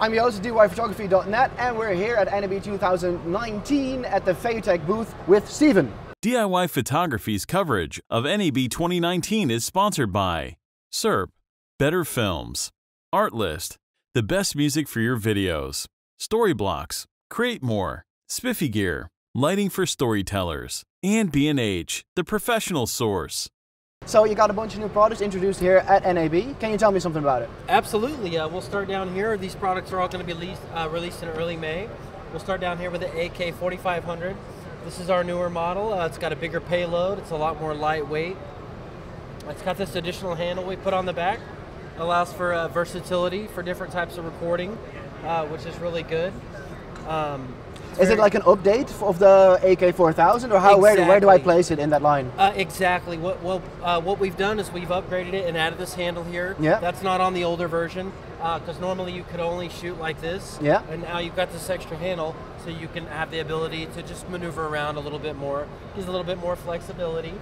I'm Joost, DIYPhotography.net, and we're here at NAB 2019 at the Feiyutech booth with Steven. DIY Photography's coverage of NAB 2019 is sponsored by SERP, Better Films, Artlist, the best music for your videos, Storyblocks, Create More, Spiffy Gear, Lighting for Storytellers, and B&H, the professional source. So you got a bunch of new products introduced here at NAB. Can you tell me something about it? Absolutely. We'll start down here. These products are all going to be released in early May. We'll start down here with the AK4500. This is our newer model. It's got a bigger payload. It's a lot more lightweight. It's got this additional handle we put on the back. It allows for versatility for different types of recording, which is really good. Is it like an update of the AK4000, or how? Exactly. Where do I place it in that line? Exactly. What we've done is we've upgraded it and added this handle here. Yeah. That's not on the older version, because normally you could only shoot like this. Yeah. And now you've got this extra handle, so you can have the ability to just maneuver around a little bit more. Gives a little bit more flexibility.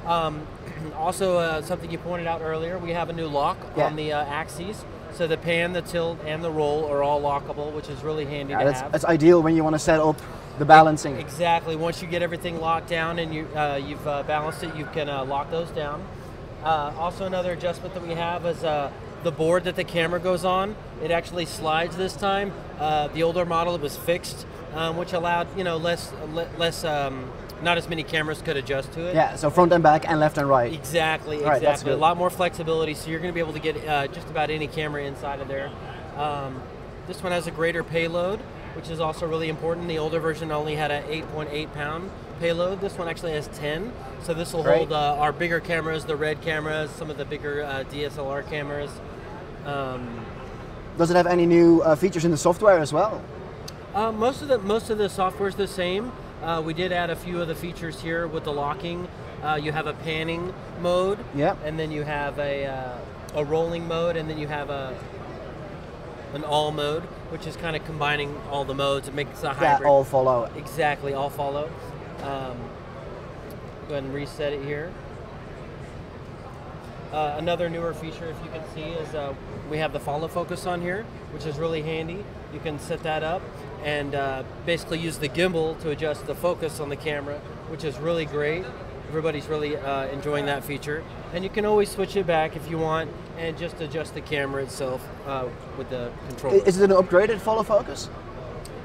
Also, something you pointed out earlier, we have a new lock on the axes. So the pan, the tilt, and the roll are all lockable, which is really handy to have. That's ideal when you want to set up the balancing. Exactly. Once you get everything locked down and you've balanced it, you can lock those down. Also, another adjustment that we have is the board that the camera goes on. It actually slides this time. The older model, it was fixed, which allowed not as many cameras could adjust to it. Yeah, so front and back and left and right. Exactly, right, exactly. A lot more flexibility, so you're going to be able to get just about any camera inside of there. This one has a greater payload, which is also really important. The older version only had an 8.8 pound payload. This one actually has 10, so this will hold our bigger cameras, the red cameras, some of the bigger DSLR cameras. Does it have any new features in the software as well? Most of the software is the same. We did add a few of the features here with the locking. You have a panning mode, and then you have a rolling mode, and then you have an all mode, which is kind of combining all the modes. It makes a hybrid. Yeah, all follow. Exactly, all follow. Go ahead and reset it here. Another newer feature, if you can see, is we have the follow focus on here, which is really handy. You can set that up and basically use the gimbal to adjust the focus on the camera, which is really great. Everybody's really enjoying that feature. And you can always switch it back if you want and just adjust the camera itself with the controller. Is it an upgraded follow focus?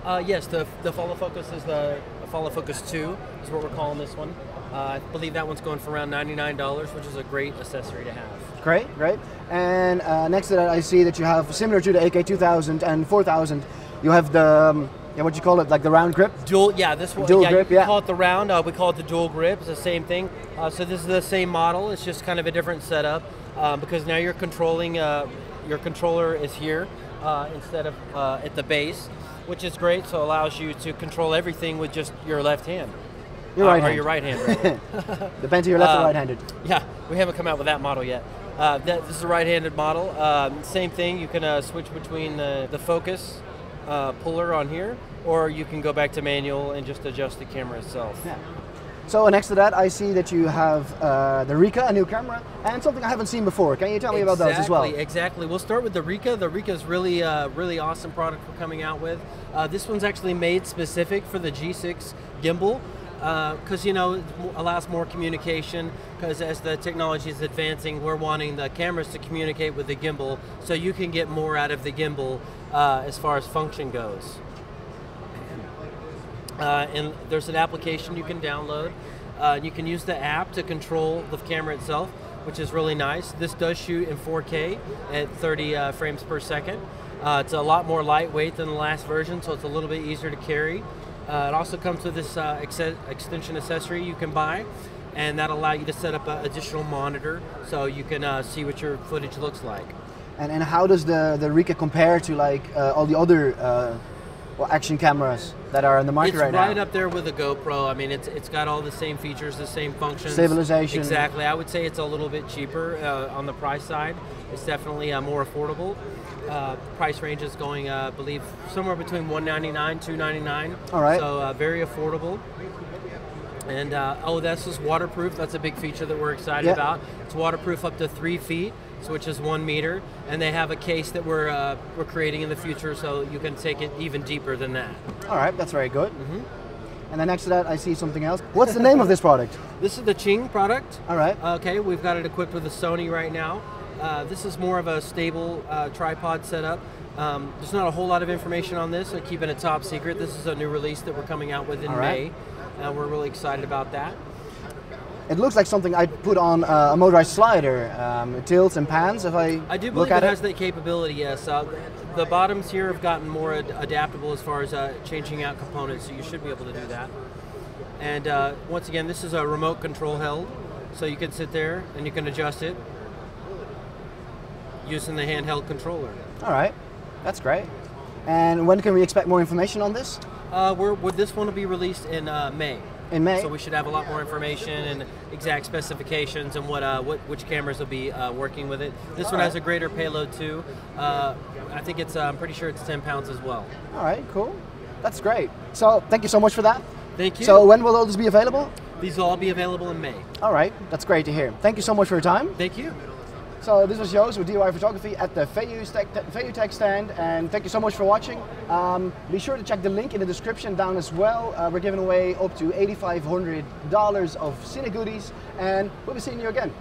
Yes, the follow focus is the follow focus 2 is what we're calling this one. I believe that one's going for around $99, which is a great accessory to have. Great, great. And next to that, I see that you have, similar to the AK2000 and 4000, you have the, what you call it, like the round grip? Dual, yeah, this one. Dual grip, you call it the round, we call it the dual grip. It's the same thing. So this is the same model. It's just kind of a different setup because now you're controlling, your controller is here instead of at the base, which is great. So it allows you to control everything with just your left hand. Your right hand. Or your right hand, right? Depends if you're left or right-handed. Yeah, we haven't come out with that model yet. This is a right-handed model. Same thing, you can switch between the focus puller on here, or you can go back to manual and just adjust the camera itself. Yeah. So next to that, I see that you have the Ricca, a new camera, and something I haven't seen before. Can you tell me about those as well? Exactly. We'll start with the Ricca. The Ricca is really awesome product we're coming out with. This one's actually made specific for the G6 gimbal. Because it allows more communication, because as the technology is advancing, we're wanting the cameras to communicate with the gimbal so you can get more out of the gimbal as far as function goes. And there's an application you can download. You can use the app to control the camera itself, which is really nice. This does shoot in 4K at 30 frames per second. It's a lot more lightweight than the last version, so it's a little bit easier to carry. It also comes with this extension accessory you can buy, and that'll allow you to set up an additional monitor so you can see what your footage looks like. And how does the Ricca compare to like all the other action cameras that are in the market right now? It's right up there with the GoPro. I mean, it's got all the same features, the same functions. Stabilization. Exactly. I would say it's a little bit cheaper on the price side. It's definitely more affordable. Price range is going, I believe, somewhere between $199, $299. All right. So very affordable. And oh, this is waterproof. That's a big feature that we're excited about. It's waterproof up to 3 feet, so which is 1 meter. And they have a case that we're creating in the future, so you can take it even deeper than that. All right, that's very good. And then next to that, I see something else. What's the name of this product? This is the Qing product. All right. Okay, we've got it equipped with a Sony right now. This is more of a stable tripod setup. There's not a whole lot of information on this, so keeping it top secret. This is a new release that we're coming out with in May. We're really excited about that. It looks like something I'd put on a motorized slider. It tilts and pans if I do look believe at it has that capability, yes. The bottoms here have gotten more adaptable as far as changing out components, so you should be able to do that. And once again, this is a remote control held, so you can sit there and you can adjust it using the handheld controller. All right, that's great. And when can we expect more information on this? This one will be released in May. In May? So we should have a lot more information and exact specifications and which cameras will be working with it. This one has a greater payload too. I think it's, I'm pretty sure it's 10 pounds as well. All right, cool. That's great. So thank you so much for that. Thank you. So when will all this be available? These will all be available in May. All right, that's great to hear. Thank you so much for your time. Thank you. So this was Joost with DIY Photography at the Feiyutech stand, and thank you so much for watching. Be sure to check the link in the description down as well. We're giving away up to $8,500 of Cine goodies, and we'll be seeing you again.